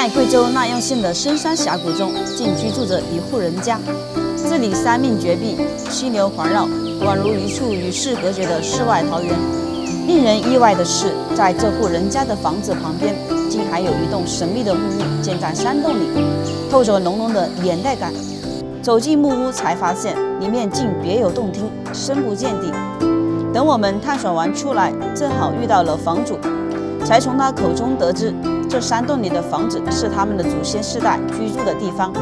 在贵州南阳县的深山峡谷中，竟居住着一户人家。这里三面绝壁，溪流环绕，宛如一处与世隔绝的世外桃源。令人意外的是，在这户人家的房子旁边，竟还有一栋神秘的木屋建在山洞里，透着浓浓的年代感。走进木屋，才发现里面竟别有洞听，深不见底。等我们探索完出来，正好遇到了房主，才从他口中得知，这山洞里的房子是他们的祖先世代居住的地方。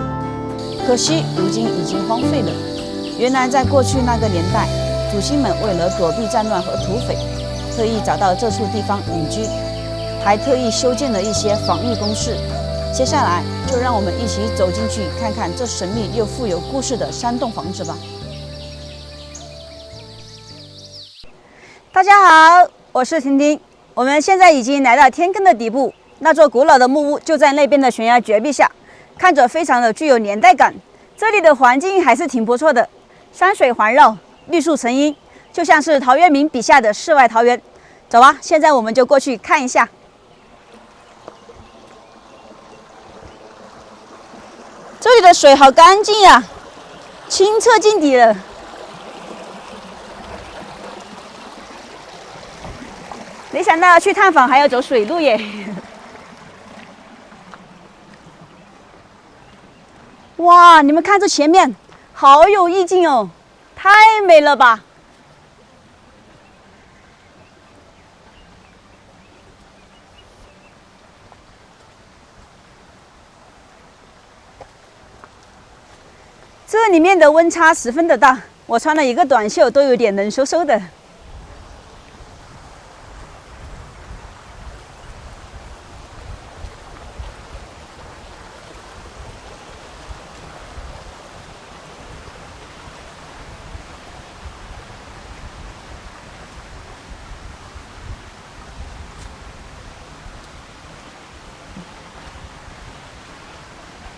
可惜如今已经荒废了。原来在过去那个年代，祖先们为了躲避战乱和土匪，特意找到这处地方隐居，还特意修建了一些防御工事。接下来就让我们一起走进去，看看这神秘又富有故事的山洞房子吧。大家好，我是婷婷。我们现在已经来到天坑的底部，那座古老的木屋就在那边的悬崖绝壁下，看着非常的具有年代感。这里的环境还是挺不错的，山水环绕，绿树成荫，就像是陶渊明笔下的世外桃源。走啊，现在我们就过去看一下。这里的水好干净呀，清澈见底了。没想到去探访还要走水路耶！哇，你们看这前面，好有意境哦，太美了吧！这里面的温差十分的大，我穿了一个短袖都有点冷飕飕的。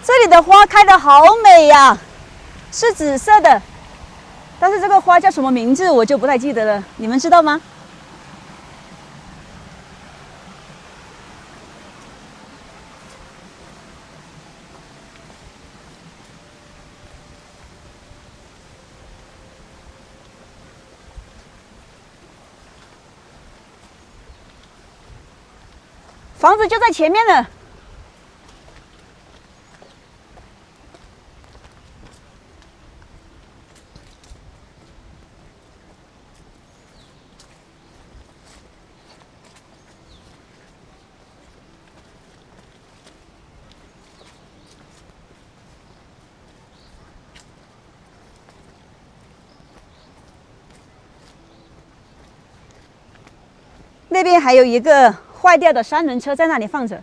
这里的花开得好美呀，是紫色的，但是这个花叫什么名字我就不太记得了，你们知道吗？房子就在前面了。那边还有一个坏掉的三轮车在那里放着。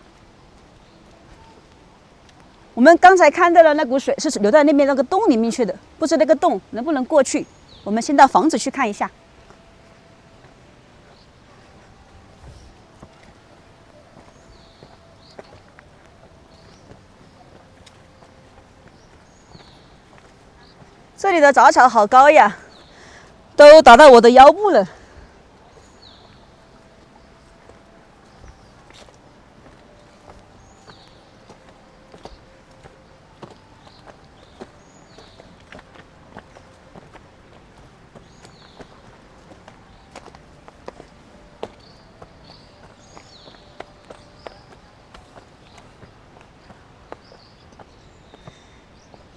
我们刚才看到的那股水是流到那边那个洞里面去的，不知那个洞能不能过去。我们先到房子去看一下。这里的杂草好高呀，都达到我的腰部了。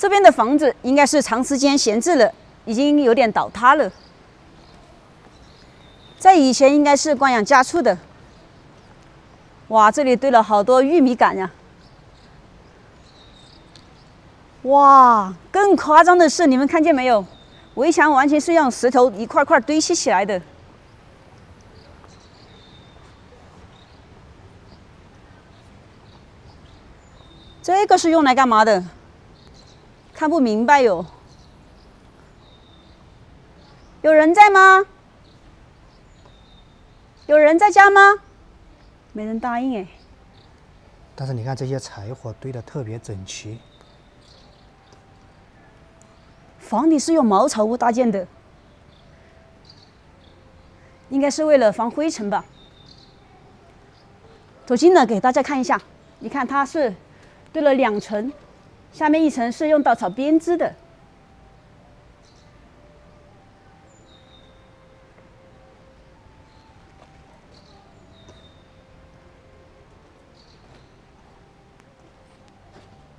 这边的房子应该是长时间闲置了，已经有点倒塌了。在以前应该是关养家畜的。哇，这里堆了好多玉米杆呀！哇，更夸张的是，你们看见没有？围墙完全是用石头一块块堆砌起来的。这个是用来干嘛的？看不明白哟。有人在吗？有人在家吗？没人答应哎。但是你看这些柴火堆得特别整齐。房顶是用茅草屋搭建的，应该是为了防灰尘吧。走近了给大家看一下，你看它是堆了2层，下面1层是用稻草编织的。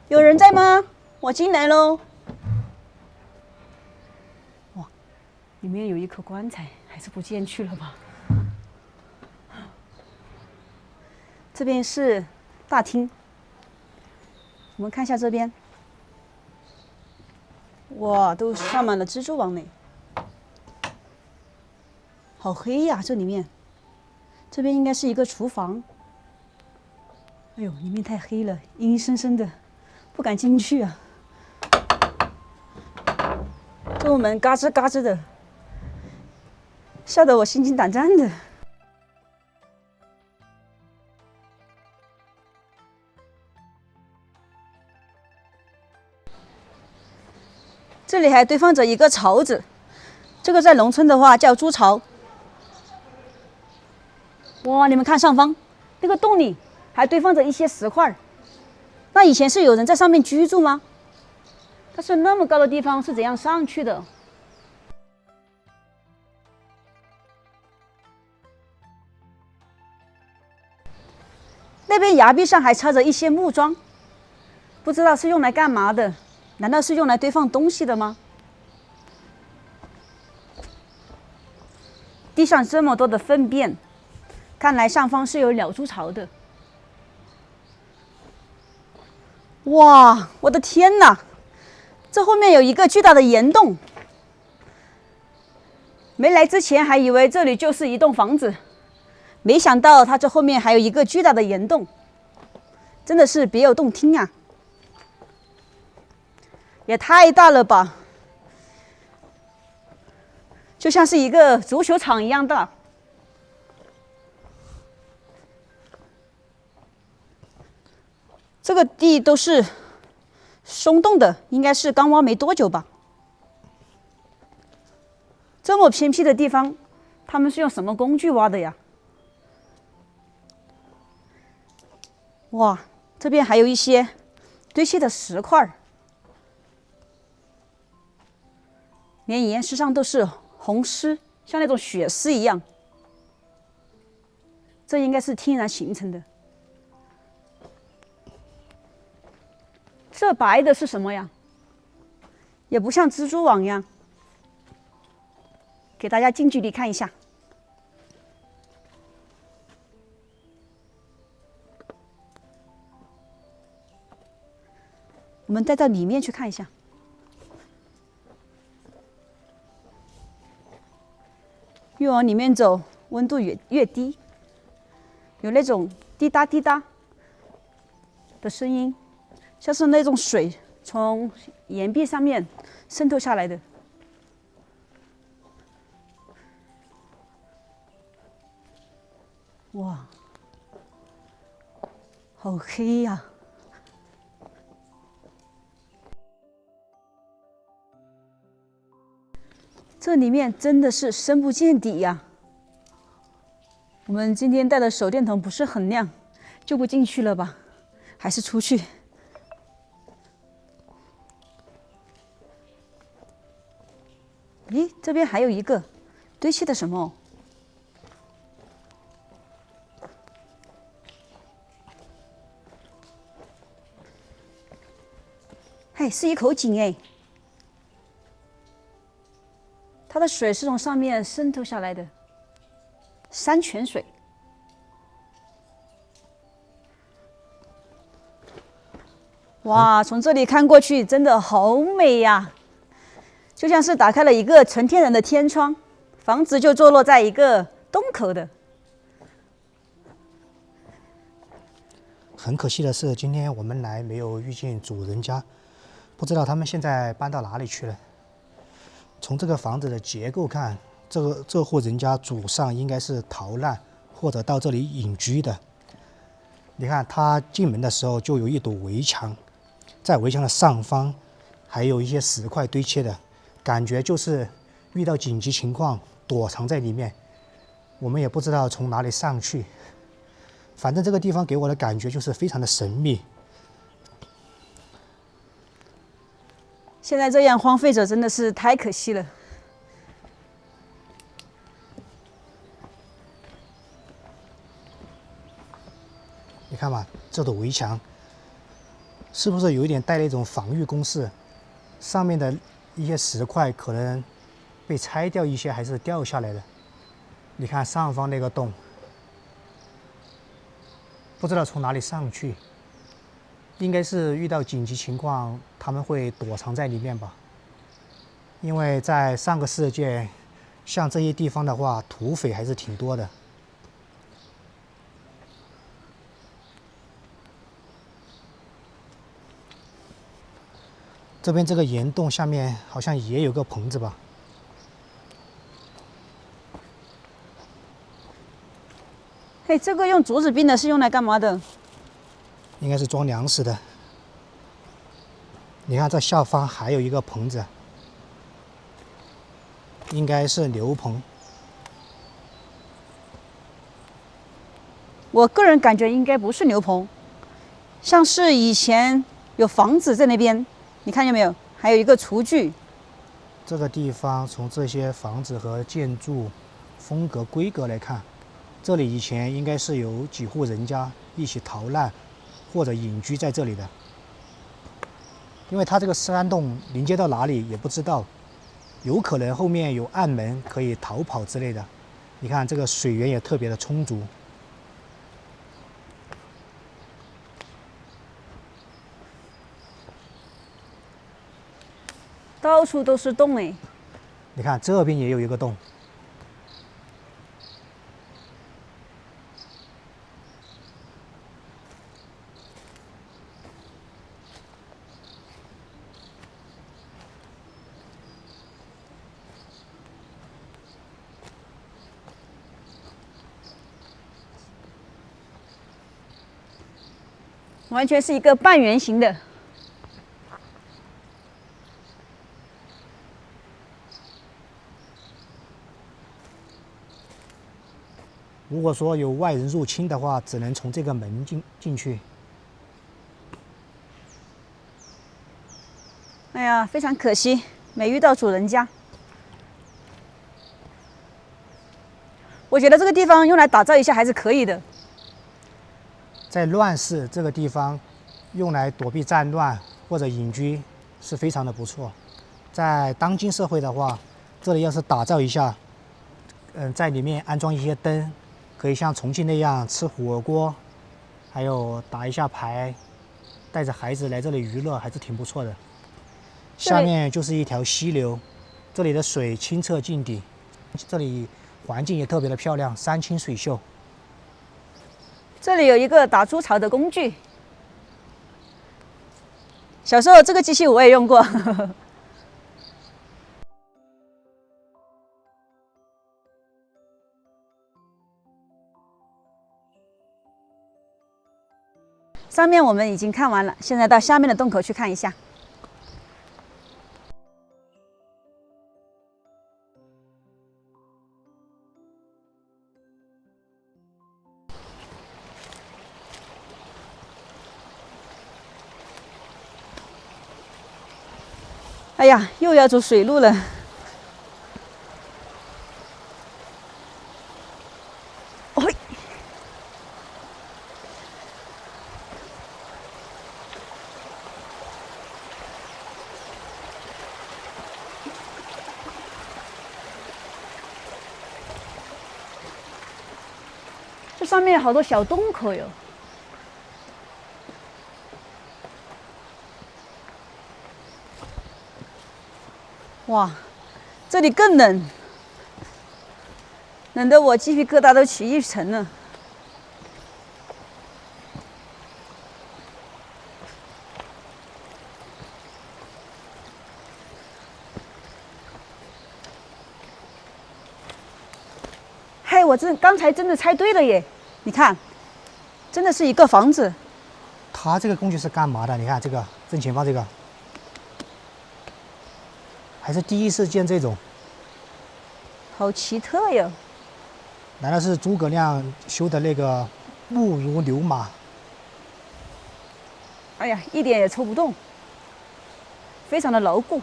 有人在吗？我进来喽。哇，里面有一口棺材，还是不进去了吧？这边是大厅，我们看一下这边。哇，都上满了蜘蛛网呢，好黑呀！这里面，这边应该是一个厨房。哎呦，里面太黑了，阴森森的。不敢进去啊！这门嘎吱嘎吱的，吓得我心惊胆战的。这里还堆放着一个槽子，这个在农村的话叫猪槽。哇，你们看上方那个洞里还堆放着一些石块。那以前是有人在上面居住吗？但是那么高的地方是怎样上去的？那边崖壁上还插着一些木桩，不知道是用来干嘛的？难道是用来堆放东西的吗？地上这么多的粪便，看来上方是有鸟筑巢的。哇，我的天哪！这后面有一个巨大的岩洞。没来之前还以为这里就是一栋房子，没想到它这后面还有一个巨大的岩洞，真的是别有洞听啊！也太大了吧，就像是一个足球场一样大。这个地都是松动的，应该是刚挖没多久吧。这么偏僻的地方，他们是用什么工具挖的呀？哇，这边还有一些堆砌的石块，连岩石上都是红丝，像那种血丝一样。这应该是天然形成的。这白的是什么呀？也不像蜘蛛网呀。给大家近距离看一下。我们再到里面去看一下。越往里面走，温度越低，有那种滴答滴答的声音。像是那种水从岩壁上面渗透下来的。哇，好黑呀！这里面真的是深不见底呀！我们今天带的手电筒不是很亮，就不进去了吧？还是出去。咦，这边还有一个堆砌的什么？嘿，是一口井哎，它的水是从上面渗透下来的，山泉水。哇，从这里看过去，真的好美呀！就像是打开了一个纯天然的天窗，房子就坐落在一个洞口的。很可惜的是，今天我们来没有遇见主人家，不知道他们现在搬到哪里去了。从这个房子的结构看，这户人家祖上应该是逃难或者到这里隐居的。你看，他进门的时候就有一堵围墙，在围墙的上方还有一些石块堆砌的。感觉就是遇到紧急情况躲藏在里面，我们也不知道从哪里上去。反正这个地方给我的感觉就是非常的神秘。现在这样荒废着，真的是太可惜了。你看吧，这堵围墙是不是有一点带了一种防御攻势？上面的一些石块可能被拆掉一些，还是掉下来的。你看上方那个洞，不知道从哪里上去，应该是遇到紧急情况，他们会躲藏在里面吧。因为在上个世纪，像这些地方的话，土匪还是挺多的。这边这个岩洞下面好像也有个棚子吧？嘿，这个用竹子钉的是用来干嘛的？应该是装粮食的。你看这下方还有一个棚子，应该是牛棚。我个人感觉应该不是牛棚，像是以前有房子在那边，你看见没有？还有一个厨具。这个地方从这些房子和建筑风格规格来看，这里以前应该是有几户人家一起逃难或者隐居在这里的。因为它这个山洞临接到哪里也不知道，有可能后面有暗门可以逃跑之类的。你看这个水源也特别的充足。到处都是洞哎！你看这边也有一个洞，完全是一个半圆形的。如果说有外人入侵的话，只能从这个门进去。哎呀，非常可惜，没遇到主人家。我觉得这个地方用来打造一下还是可以的。在乱世这个地方，用来躲避战乱或者隐居是非常的不错。在当今社会的话，这里要是打造一下，在里面安装一些灯，可以像重庆那样吃火锅，还有打一下牌，带着孩子来这里娱乐，还是挺不错的。下面就是一条溪流，这里的水清澈见底，这里环境也特别的漂亮，山清水秀。这里有一个打猪槽的工具，小时候这个机器我也用过。上面我们已经看完了，现在到下面的洞口去看一下。哎呀，又要走水路了。哦，这上面有好多小洞口哟。哇，这里更冷，冷得我鸡皮疙瘩都起一层了。嘿，我刚才真的猜对了耶！你看，真的是一个房子。它这个工具是干嘛的？你看这个正前方这个。还是第一次见这种，好奇特哟！难道是诸葛亮修的那个木如牛马？哎呀，一点也抽不动。非常的牢固。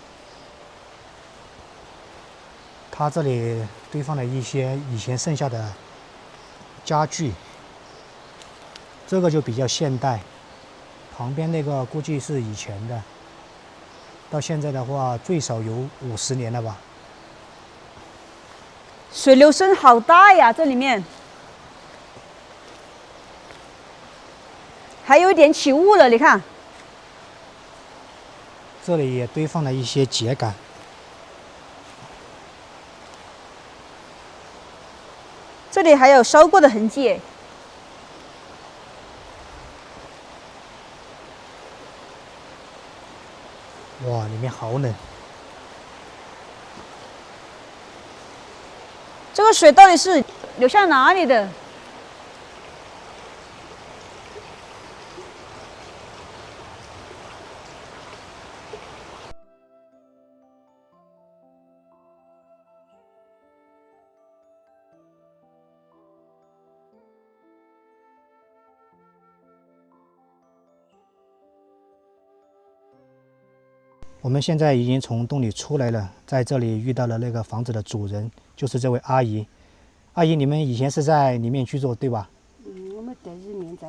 它这里堆放了一些以前剩下的家具，这个就比较现代，旁边那个估计是以前的，到现在的话最少有50年了吧。水流声好大呀，这里面还有一点起雾了，你看。这里也堆放了一些秸秆，这里还有烧过的痕迹。哇，里面好冷。这个水到底是流向哪里的？我们现在已经从洞里出来了，在这里遇到了那个房子的主人，就是这位阿姨。阿姨，你们以前是在里面居住对吧？我们在里面在，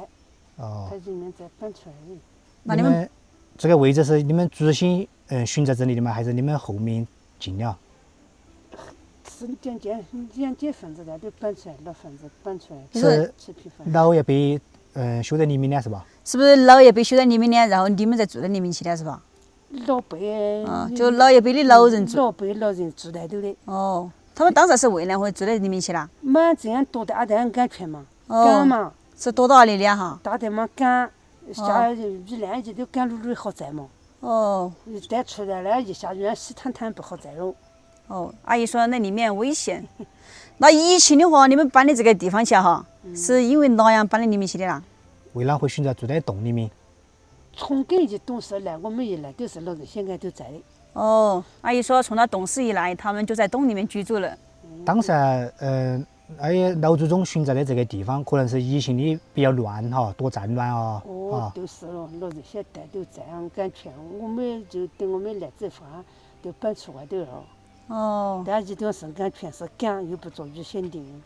哦，在里面再搬出来的。那你们这个位置是你们祖先选在这里的吗？还是你们后面进了？是两间房子的都搬出来，老房子搬出来，是吃皮房。老一辈修在里面的是吧？是不是老一辈修在里面的，然后你们再住在里面去的是吧？老辈就老一辈的老人住。老人住在头的。哦，他们当时是为难会住在里面去了。嘛，这样多大点安全嘛？哦赶嘛，是多大里的哈？大点嘛赶，下雨来一都赶路好在嘛。哦再出来了，一下雨稀坦坦不好在了。哦，阿姨说那里面危险。那以前的话，你们搬的这个地方去哈，是因为哪样搬到里面去的啦？为啷会选择住在洞里面？从根一懂事来，我们一来都是老人，现在都在的。哦，阿姨说从那懂事以来，他们就在洞里面居住了。当时老祖宗选择的这个地方，可能是以前的比较乱哈，多战乱啊。都是了，老人现在都这样安全，我们就等我们来这方都搬出外头了。哦，但一定是安全是赶，又不做预先定，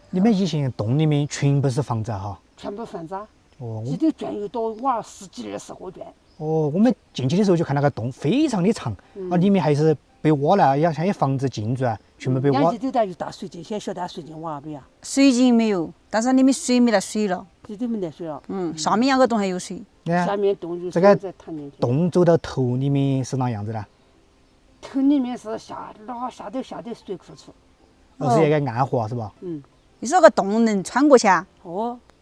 你们以前洞里面全部是房子哈？全部房子。哦，一头圈有到瓦10几20个圈。我们进去的时候就看那个洞非常的长，里面还是被挖了，要像一房子进去啊，全部被挖。一头大有大水井，现在小大水井挖不呀？水井没有，但是里面水没得水了。这都没得水了。上面两个洞还有水。你看下面洞有这个再探进去。洞走到头里面是哪样子的？头里面是下头水库处。是一个暗河是吧？你说个洞能穿过去啊？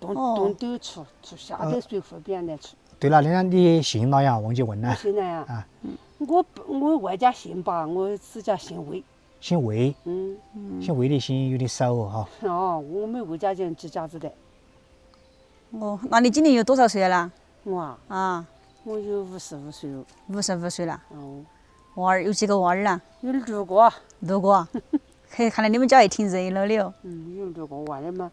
洞都出下头水库边来出。对了，你姓哪样？忘记问了。姓哪呀？啊，我外家姓吧，我自家姓魏。姓魏。嗯。姓魏的姓有点少哦哈。我们魏家人几家子的。哦，那你今年有多少岁了？我我有55岁了。55岁了。哦。娃儿有几个娃儿啦？有6个。6个啊？嘿，看来你们家也挺热闹的哦。有6个娃儿嘛，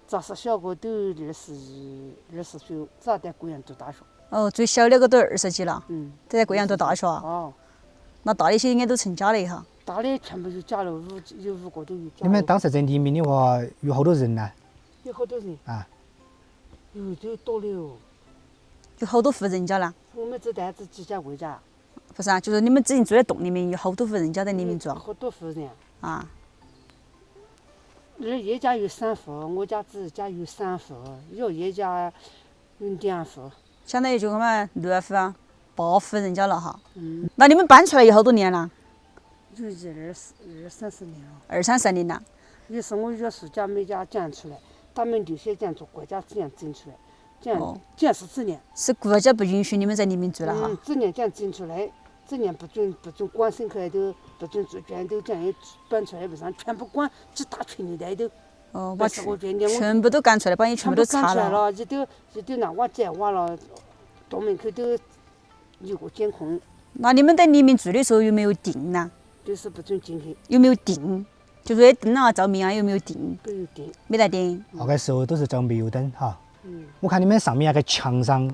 咋是小个都20岁了，咋在贵阳读大学？哦，最小那个都20几了。都在贵阳读大学啊？哦。那大的些应该都成家了哈？大的全部有家了，有5个都有家。你们当时在里面的话，有好多人呢？有好多人啊。都多了哟。有好多户人家啦？我们这代子几家魏家？不是啊，就是你们之前住在洞里面，有好多户人家在里面住。好多户人。啊。爷家有3户，我家自己家有3户，爷家有2户。相当于就我们6户啊，8户人家了哈。那你们搬出来有好多年了？有20-30年了。20-30年了。也是我岳父家每家建出来，他们留些建做国家资源整出来，建是自然。是国家不允许你们在里面住了哈？自然建整出来，自然不准管牲口头，不准做圈头，这样搬出来不上，全部管几大群里头。哦，把全部都赶出来，把你全部都拆了。一头拿瓦再挖了，大门口都有个监控。那你们在里面住的时候有没有电呢？都是不准进去。有没有电？就说灯啊、照明啊，有没有电？没有电。没得电。那个时候都是照煤油灯哈。我看你们上面那个墙上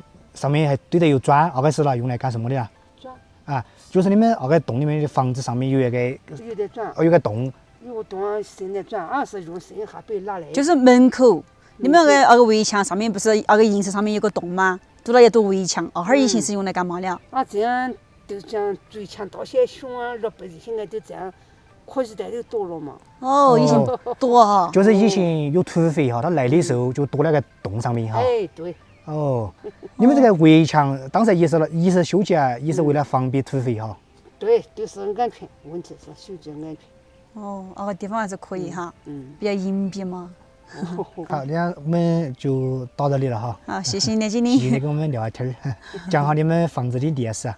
面还堆得有砖，那个是拿用来干什么的啊？砖。啊，就是你们那个洞里面的房子上面有一个有点转，有个洞，有个洞现在转，俺是用绳还被拉来。就是门口，你们那个围墙上面不是那个银色上面有个洞吗？堵了一堵围墙，那会儿以前是用来干嘛了？俺这样都这样追墙倒些熊啊、肉白现在都这样，科技带都多了嘛。哦，以前多哈。就是以前有土匪哈，他来的时候就躲那个洞上面哈。哎，对，哦，你们这个围墙当时也是修建，也是为了防避土匪哈。对，都是安全，问题是修建安全。哦，那个地方还是可以哈，嗯。比较隐蔽嘛。好，那我们就到这里了哈。好，谢谢聂经谢谢理。跟我们聊下天儿，讲好你们房子的历史啊。